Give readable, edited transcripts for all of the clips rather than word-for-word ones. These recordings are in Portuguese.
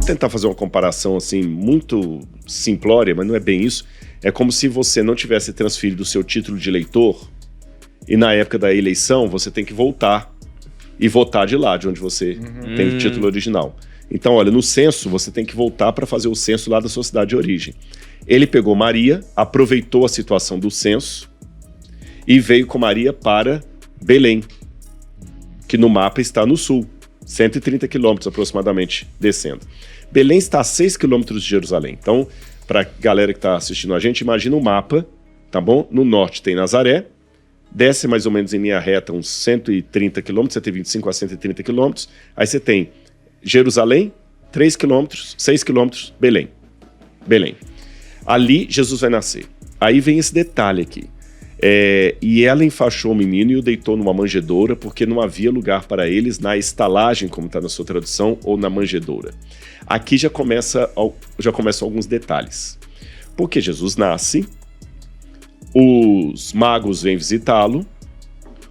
tentar fazer uma comparação assim muito simplória, mas não é bem isso. É como se você não tivesse transferido o seu título de eleitor e na época da eleição você tem que voltar e votar de lá, de onde você tem o título original. Então, olha, no censo você tem que voltar para fazer o censo lá da sua cidade de origem. Ele pegou Maria, aproveitou a situação do censo e veio com Maria para Belém, que no mapa está no sul, 130 quilômetros aproximadamente descendo. Belém está a 6 quilômetros de Jerusalém. Então, para a galera que está assistindo a gente, imagina o mapa, tá bom? No norte tem Nazaré, desce mais ou menos em linha reta uns 130 quilômetros, 125 a 130 quilômetros. Aí você tem Jerusalém, 3 quilômetros, 6 quilômetros, Belém. Ali Jesus vai nascer. Aí vem esse detalhe aqui. E ela enfaixou o menino e o deitou numa manjedoura, porque não havia lugar para eles na estalagem, como está na sua tradução, ou na manjedoura. Aqui já começam alguns detalhes. Porque Jesus nasce, os magos vêm visitá-lo,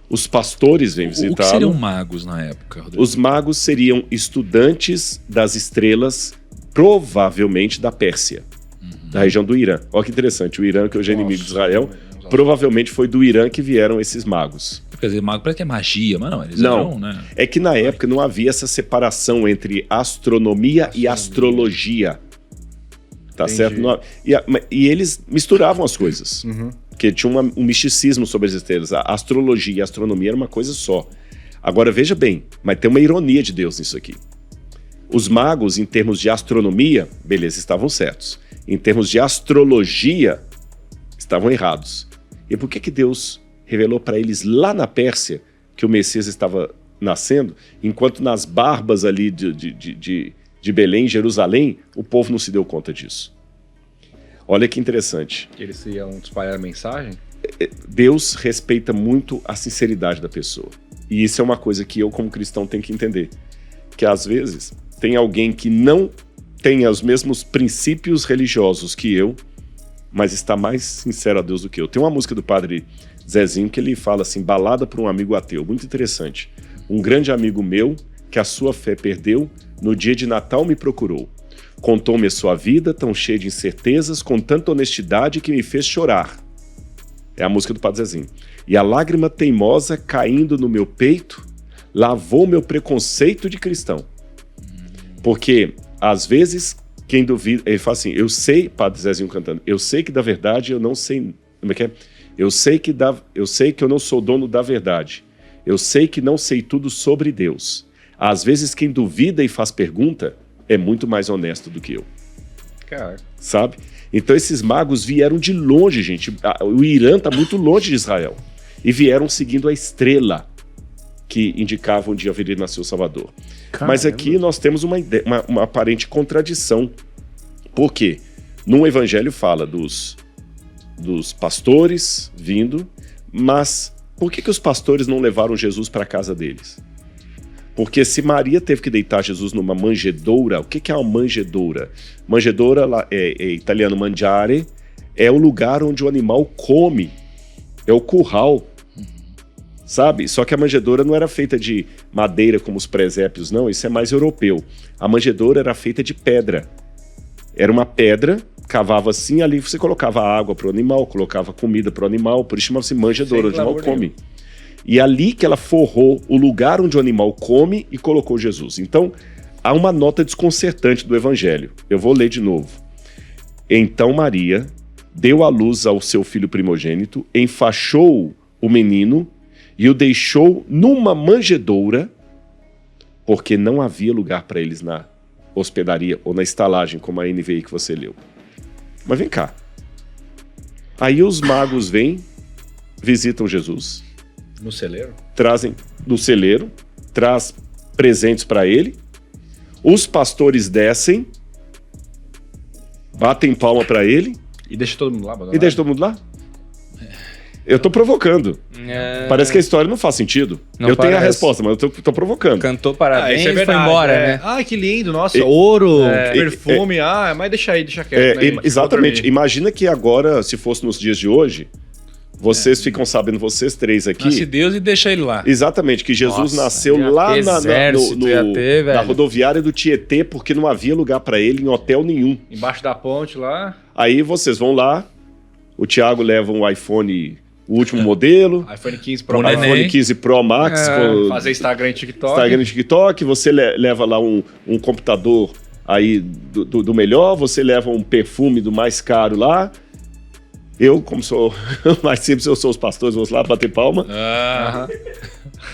os pastores vêm visitá-lo. O que seriam magos na época, Rodrigo? Os magos seriam estudantes das estrelas, provavelmente da Pérsia, da região do Irã. Olha que interessante, o Irã, que hoje é inimigo de Israel, provavelmente foi do Irã que vieram esses magos. Quer dizer, mago parece que é magia, mas não, eles não, eram, né? É que na época não havia essa separação entre astronomia e astrologia. Tá certo? E eles misturavam as coisas. Porque tinha um misticismo sobre as estrelas. A astrologia e a astronomia era uma coisa só. Agora, veja bem, mas tem uma ironia de Deus nisso aqui. Os magos, em termos de astronomia, beleza, estavam certos. Em termos de astrologia, estavam errados. E por que Deus revelou para eles lá na Pérsia que o Messias estava nascendo, enquanto nas barbas ali de Belém, Jerusalém, o povo não se deu conta disso? Olha que interessante. Eles iam espalhar a mensagem? Deus respeita muito a sinceridade da pessoa. E isso é uma coisa que eu, como cristão, tenho que entender. Que às vezes tem alguém que não tem os mesmos princípios religiosos que eu, mas está mais sincero a Deus do que eu. Tem uma música do padre Zezinho que ele fala assim, balada para um amigo ateu, muito interessante. Um grande amigo meu, que a sua fé perdeu, no dia de Natal me procurou. Contou-me a sua vida, tão cheia de incertezas, com tanta honestidade que me fez chorar. É a música do padre Zezinho. E a lágrima teimosa caindo no meu peito, lavou meu preconceito de cristão. Porque, às vezes, quem duvida... Ele fala assim, eu sei, padre Zezinho cantando, eu sei que da verdade eu não sei... Como é que é? Eu sei que eu não sou dono da verdade. Eu sei que não sei tudo sobre Deus. Às vezes, quem duvida e faz pergunta é muito mais honesto do que eu. Cara. Sabe? Então, esses magos vieram de longe, gente. O Irã está muito longe de Israel. E vieram seguindo a estrela que indicava onde haveria nascer o Salvador. Caramba. Mas aqui nós temos uma aparente contradição. Por quê? Num evangelho fala dos pastores vindo, mas por que os pastores não levaram Jesus para a casa deles? Porque se Maria teve que deitar Jesus numa manjedoura, o que é uma manjedoura? Manjedoura é italiano mangiare, é o lugar onde o animal come, é o curral, sabe? Só que a manjedoura não era feita de madeira como os presépios, não, isso é mais europeu. A manjedoura era feita de pedra. Era uma pedra, cavava assim, ali você colocava água para o animal, colocava comida para o animal, por isso chamava-se manjedoura, onde o animal come. E ali que ela forrou o lugar onde o animal come e colocou Jesus. Então, há uma nota desconcertante do evangelho. Eu vou ler de novo. Então Maria deu à luz ao seu filho primogênito, enfaixou o menino e o deixou numa manjedoura, porque não havia lugar para eles na hospedaria ou na estalagem, como a NVI que você leu. Mas vem cá. Aí os magos vêm, visitam Jesus. No celeiro? Trazem no celeiro, traz presentes para ele. Os pastores descem, batem palma para ele. E deixa todo mundo lá? E deixa todo mundo lá? Eu tô provocando. Parece que a história não faz sentido. Não eu tenho a resposta, mas eu tô provocando. Cantou parabéns e foi embora, né? Ai, que lindo, nossa, ouro, perfume, mas deixa aí, deixa quieto. Exatamente. Imagina que agora, se fosse nos dias de hoje, Vocês ficam sabendo, vocês três aqui. Nasce Deus e deixa ele lá. Exatamente, que Jesus Nossa, nasceu ia lá ter exército, ia ter, na velho. rodoviária do Tietê, porque não havia lugar para ele em hotel nenhum. Embaixo da ponte lá. Aí vocês vão lá, o Thiago leva um iPhone, o último modelo, iPhone 15 Pro Pro Max. neném. iPhone 15 Pro Max, com Fazer Instagram e TikTok. Instagram e TikTok, você leva lá um computador aí do melhor, você leva um perfume do mais caro lá. Eu, como sou mais simples, eu sou os pastores, vou lá bater palma.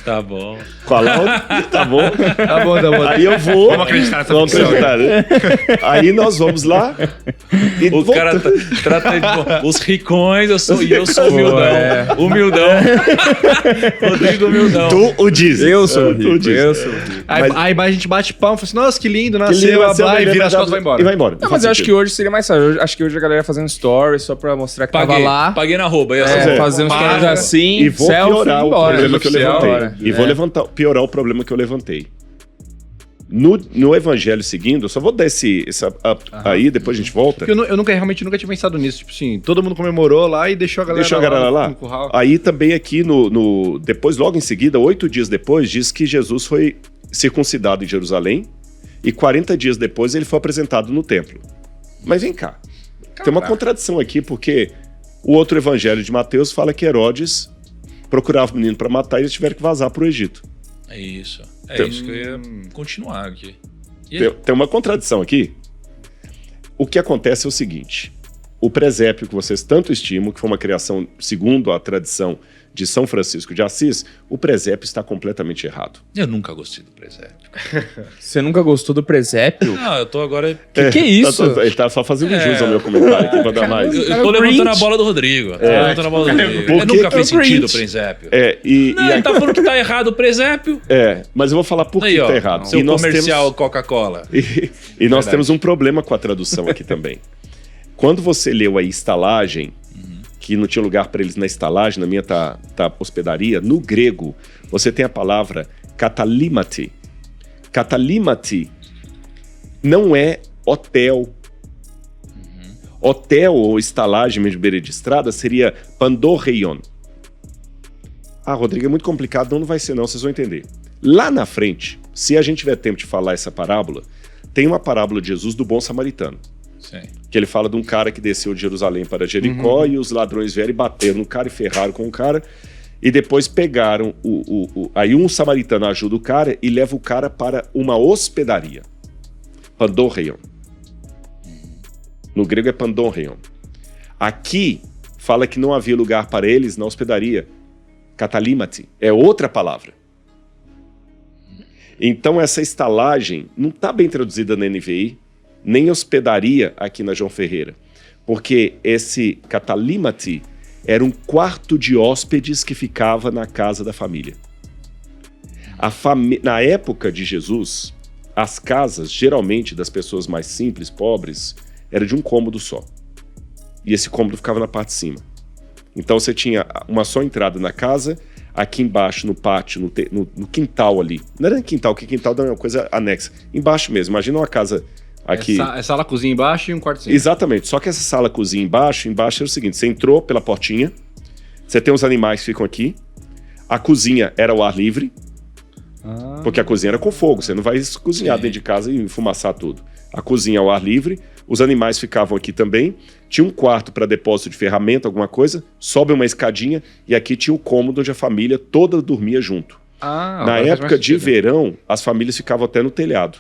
Tá bom. Com a Laura, tá bom? Tá bom, tá bom. Aí eu vou. Vamos acreditar nessa Vamos ficção. acreditar, né? Aí nós vamos lá. E O cara trata de os ricões, eu sou humildão. Humildão. Rodrigo humildão. Tu o diz. Eu sou Tu rico, diz. eu sou rico. Aí a gente bate palma e fala assim, nossa, que lindo, Que nasceu, lindo, blá, nasceu, blá, e beleza, vira as costas e vai embora. E vai embora. Não, mas eu acho que hoje seria mais fácil. Eu acho que hoje a galera fazendo stories só pra mostrar que tava lá. Paguei na roupa. Fazer uns stories assim, E vou selfie, piorar o embora, problema que eu social, levantei. bora. E vou piorar o problema que eu levantei. No evangelho seguindo, eu só vou dar aí, depois a gente volta. Porque eu realmente nunca tinha pensado nisso. Tipo assim, todo mundo comemorou lá e deixou a galera lá. no curral. Aí também aqui depois, logo em seguida, 8 dias depois, diz que Jesus foi circuncidado em Jerusalém e 40 dias depois ele foi apresentado no templo. Mas vem cá, tem uma contradição aqui, porque o outro evangelho de Mateus fala que Herodes procurava o menino para matar e eles tiveram que vazar para o Egito. É isso. É Tem- isso que eu ia continuar aqui. E aí? Tem uma contradição aqui. O que acontece é o seguinte: o presépio que vocês tanto estimam, que foi uma criação segundo a tradição de São Francisco de Assis, o presépio está completamente errado. Eu nunca gostei do presépio. Você nunca gostou do presépio? Não, eu tô agora... Que é isso? Ele tá só fazendo jus ao meu comentário aqui pra dar mais. Eu tô levantando a bola do Rodrigo. Tô levantando a bola do Rodrigo. Por Eu que nunca que fez eu sentido o cringe? presépio. E Ele tá falando que tá errado o presépio. mas eu vou falar por que Aí, ó, tá errado. seu E nós comercial Coca-Cola. E nós temos um problema com a tradução aqui também. Quando você leu a estalagem, que não tinha lugar para eles na estalagem, na minha tá hospedaria, no grego você tem a palavra katalimati. Katalimati não é hotel. Hotel ou estalagem de beira de estrada seria pandorreion. Ah, Rodrigo, é muito complicado, não vai ser não, vocês vão entender. Lá na frente, se a gente tiver tempo de falar essa parábola, tem uma parábola de Jesus do bom samaritano. Sim. Que ele fala de um cara que desceu de Jerusalém para Jericó e os ladrões vieram e bateram no cara e ferraram com o cara. E depois pegaram aí um samaritano ajuda o cara e leva o cara para uma hospedaria. Pandorreion. No grego é Pandorreion. Aqui fala que não havia lugar para eles na hospedaria. Katalimati. É outra palavra. Então essa estalagem não está bem traduzida na NVI, nem hospedaria aqui na João Ferreira. Porque esse katalimati era um quarto de hóspedes que ficava na casa da família. Na época de Jesus, as casas, geralmente das pessoas mais simples, pobres, era de um cômodo só. E esse cômodo ficava na parte de cima. Então você tinha uma só entrada na casa, aqui embaixo, no pátio, no quintal ali. Não era quintal, porque quintal é uma coisa anexa. Embaixo mesmo, imagina uma casa aqui. É sala, cozinha embaixo e um quartozinho. Exatamente, só que essa sala, cozinha embaixo era o seguinte, você entrou pela portinha, você tem os animais que ficam aqui, a cozinha era ao ar livre, porque a cozinha era com fogo, você não vai cozinhar dentro de casa e enfumaçar tudo. A cozinha ao ar livre, os animais ficavam aqui também, tinha um quarto para depósito de ferramenta, alguma coisa, sobe uma escadinha e aqui tinha o cômodo onde a família toda dormia junto. Na época de verão, as famílias ficavam até no telhado.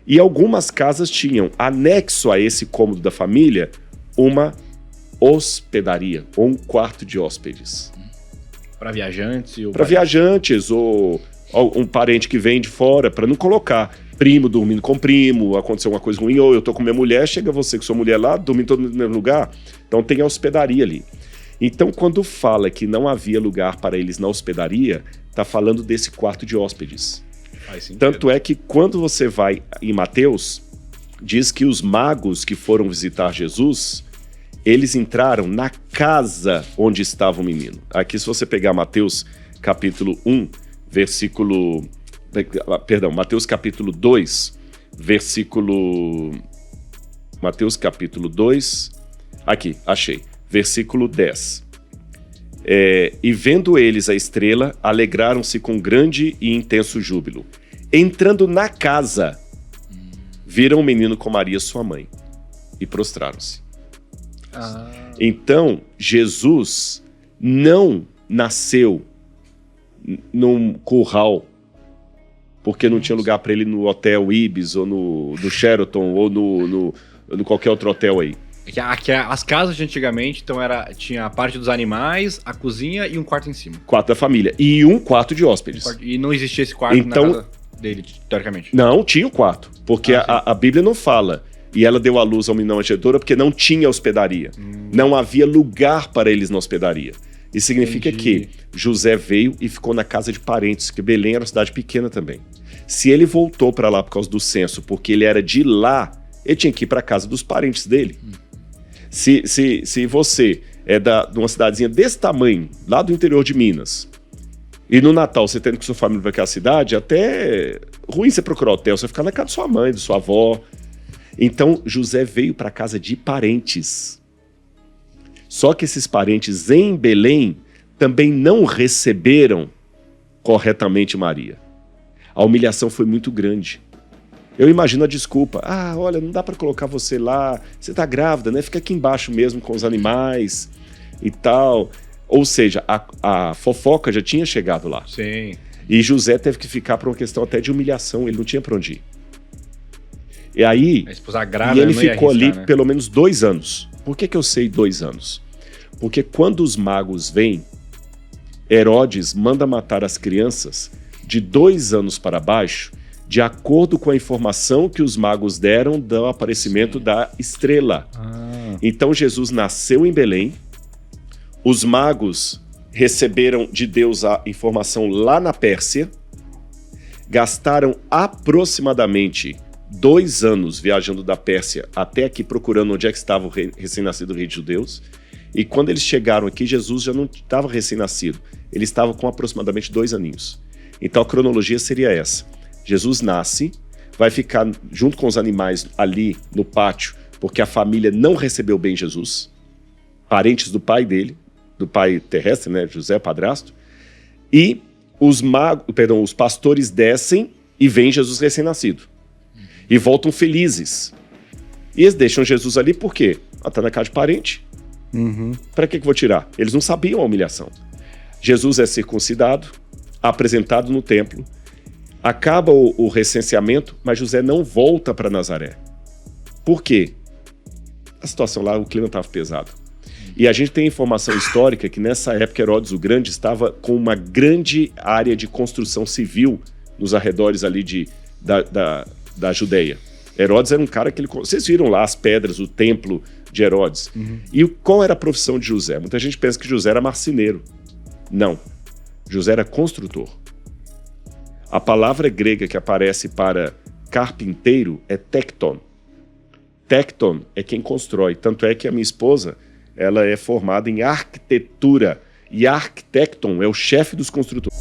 E algumas casas tinham, anexo a esse cômodo da família, uma hospedaria, ou um quarto de hóspedes. Para viajantes. Para viajantes, ou um parente que vem de fora, para não colocar primo dormindo com primo, aconteceu uma coisa ruim, ou eu tô com minha mulher, chega você com sua mulher lá, dormindo todo mundo no mesmo lugar. Então tem a hospedaria ali. Então quando fala que não havia lugar para eles na hospedaria, tá falando desse quarto de hóspedes. Tanto é que quando você vai em Mateus, diz que os magos que foram visitar Jesus, eles entraram na casa onde estava o menino. Aqui, se você pegar Mateus capítulo 1, Mateus capítulo 2, Mateus capítulo 2, aqui, achei, versículo 10. E vendo eles a estrela, alegraram-se com grande e intenso júbilo. Entrando na casa, viram o menino com Maria, sua mãe, e prostraram-se. Então, Jesus não nasceu num curral, porque não tinha lugar para ele no Hotel Ibis, ou no Sheraton, ou no qualquer outro hotel aí. As casas de antigamente, então tinha a parte dos animais, a cozinha e um quarto em cima. Quarto da família. E um quarto de hóspedes. E não existia esse quarto na casa dele, teoricamente? Não, tinha um quarto. Porque a Bíblia não fala. E ela deu à luz ao menino manjedoura porque não tinha hospedaria. Não havia lugar para eles na hospedaria. Isso significa que José veio e ficou na casa de parentes, que Belém era uma cidade pequena também. Se ele voltou para lá por causa do censo, porque ele era de lá, ele tinha que ir para a casa dos parentes dele. Se você é de uma cidadezinha desse tamanho, lá do interior de Minas, e no Natal você tendo que sua família para aquela cidade, até ruim você procurar hotel, você ficar na casa de sua mãe, de sua avó. Então José veio para a casa de parentes. Só que esses parentes em Belém também não receberam corretamente Maria. A humilhação foi muito grande. Eu imagino a desculpa. Olha, não dá para colocar você lá. Você tá grávida, né? Fica aqui embaixo mesmo com os animais e tal. Ou seja, a fofoca já tinha chegado lá. Sim. E José teve que ficar por uma questão até de humilhação. Ele não tinha para onde ir. E aí, a esposa grávida, ele ficou arriscar, ali né? pelo menos 2 anos. Por que eu sei 2 anos? Porque quando os magos vêm, Herodes manda matar as crianças de 2 anos para baixo, de acordo com a informação que os magos deram do aparecimento da estrela. Então Jesus nasceu em Belém, os magos receberam de Deus a informação lá na Pérsia, gastaram aproximadamente 2 anos viajando da Pérsia até aqui procurando onde é que estava o recém-nascido rei de judeus, e quando eles chegaram aqui, Jesus já não estava recém-nascido, ele estava com aproximadamente 2 aninhos. Então a cronologia seria essa. Jesus nasce, vai ficar junto com os animais ali no pátio, porque a família não recebeu bem Jesus, parentes do pai dele, do pai terrestre, né, José, padrasto, e os pastores descem e veem Jesus recém-nascido. E voltam felizes. E eles deixam Jesus ali por quê? Tá na casa de parente. Para que eu vou tirar? Eles não sabiam a humilhação. Jesus é circuncidado, apresentado no templo, acaba o recenseamento, mas José não volta para Nazaré. Por quê? A situação lá, o clima estava pesado. E a gente tem informação histórica que nessa época Herodes o Grande estava com uma grande área de construção civil nos arredores ali da Judeia. Herodes era um cara que vocês viram lá as pedras, o templo de Herodes. E qual era a profissão de José? Muita gente pensa que José era marceneiro. Não. José era construtor. A palavra grega que aparece para carpinteiro é tekton. Tekton é quem constrói. Tanto é que a minha esposa, ela é formada em arquitetura. E arquitecton é o chefe dos construtores.